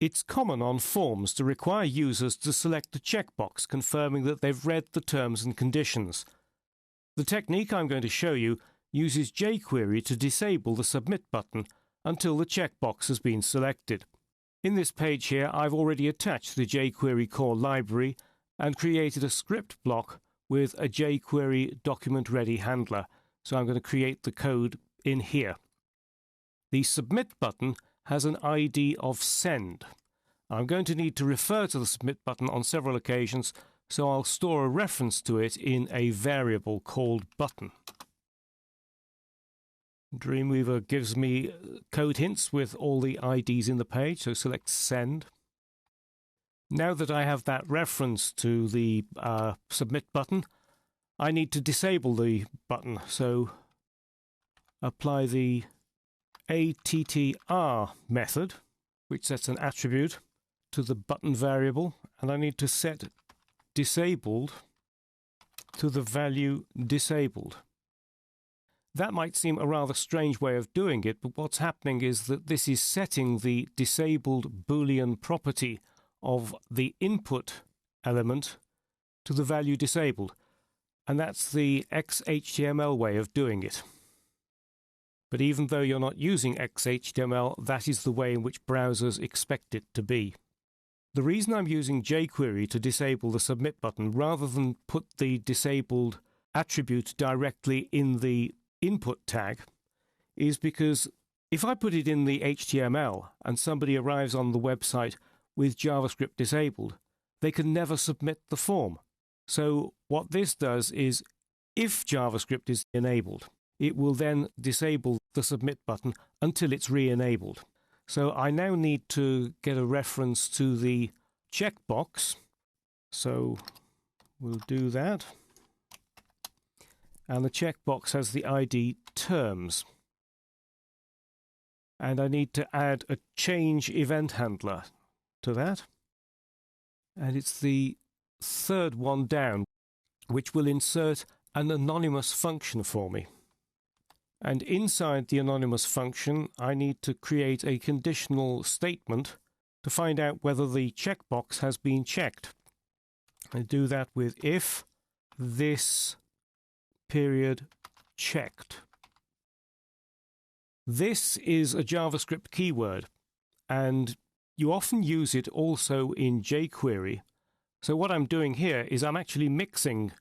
It's common on forms to require users to select a checkbox confirming that they've read the terms and conditions. The technique I'm going to show you uses jQuery to disable the Submit button until the checkbox has been selected. In this page here, I've already attached the jQuery core library and created a script block with a jQuery document ready handler. So I'm going to create the code in here. The Submit button has an ID of send. I'm going to need to refer to the Submit button on several occasions, so I'll store a reference to it in a variable called button. Dreamweaver gives me code hints with all the IDs in the page, so select send. Now that I have that reference to the Submit button, I need to disable the button, so apply the attr method, which sets an attribute to the button variable, and I need to set disabled to the value disabled. That might seem a rather strange way of doing it, but what's happening is that this is setting the disabled Boolean property of the input element to the value disabled, and that's the XHTML way of doing it. But even though you're not using XHTML, that is the way in which browsers expect it to be. The reason I'm using jQuery to disable the Submit button rather than put the disabled attribute directly in the input tag is because if I put it in the HTML and somebody arrives on the website with JavaScript disabled, they can never submit the form. So what this does is, if JavaScript is enabled, it will then disable the Submit button until it's re-enabled. So I now need to get a reference to the checkbox. So we'll do that. And the checkbox has the ID terms. And I need to add a change event handler to that. And it's the third one down, which will insert an anonymous function for me. And inside the anonymous function, I need to create a conditional statement to find out whether the checkbox has been checked. I do that with if this period checked. This is a JavaScript keyword, and you often use it also in jQuery. So what I'm doing here is I'm actually mixing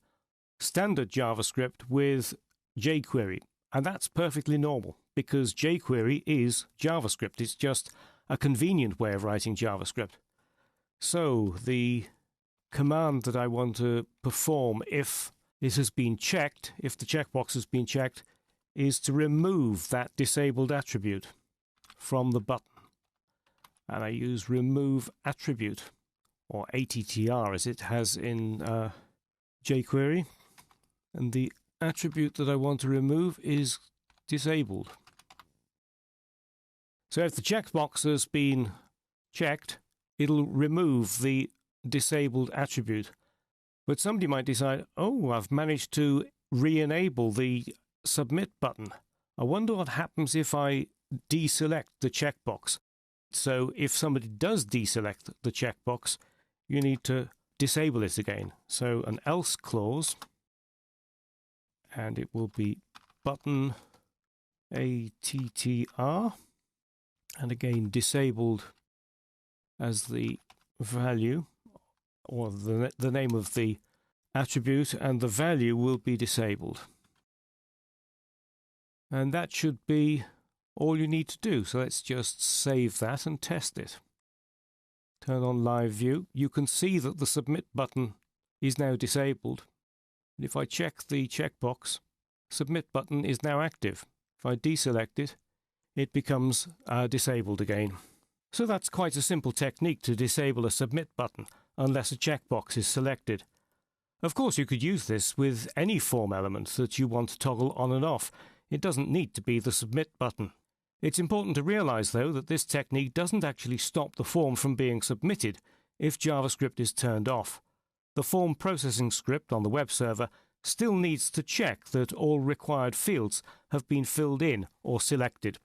standard JavaScript with jQuery. And that's perfectly normal, because jQuery is JavaScript. It's just a convenient way of writing JavaScript. So the command that I want to perform if this has been checked, if the checkbox has been checked, is to remove that disabled attribute from the button. And I use remove attribute, or attr as it has in jQuery. And the attribute that I want to remove is disabled. So if the checkbox has been checked, it'll remove the disabled attribute. But somebody might decide, oh, I've managed to re-enable the Submit button. I wonder what happens if I deselect the checkbox. So if somebody does deselect the checkbox, you need to disable it again. So an else clause, and it will be button attr, and again disabled as the value, or the name of the attribute, and the value will be disabled. And that should be all you need to do. So let's just save that and test it. Turn on live view. You can see that the Submit button is now disabled. And if I check the checkbox, Submit button is now active. If I deselect it, it becomes disabled again. So that's quite a simple technique to disable a Submit button unless a checkbox is selected. Of course, you could use this with any form element that you want to toggle on and off. It doesn't need to be the Submit button. It's important to realize, though, that this technique doesn't actually stop the form from being submitted if JavaScript is turned off. The form processing script on the web server still needs to check that all required fields have been filled in or selected.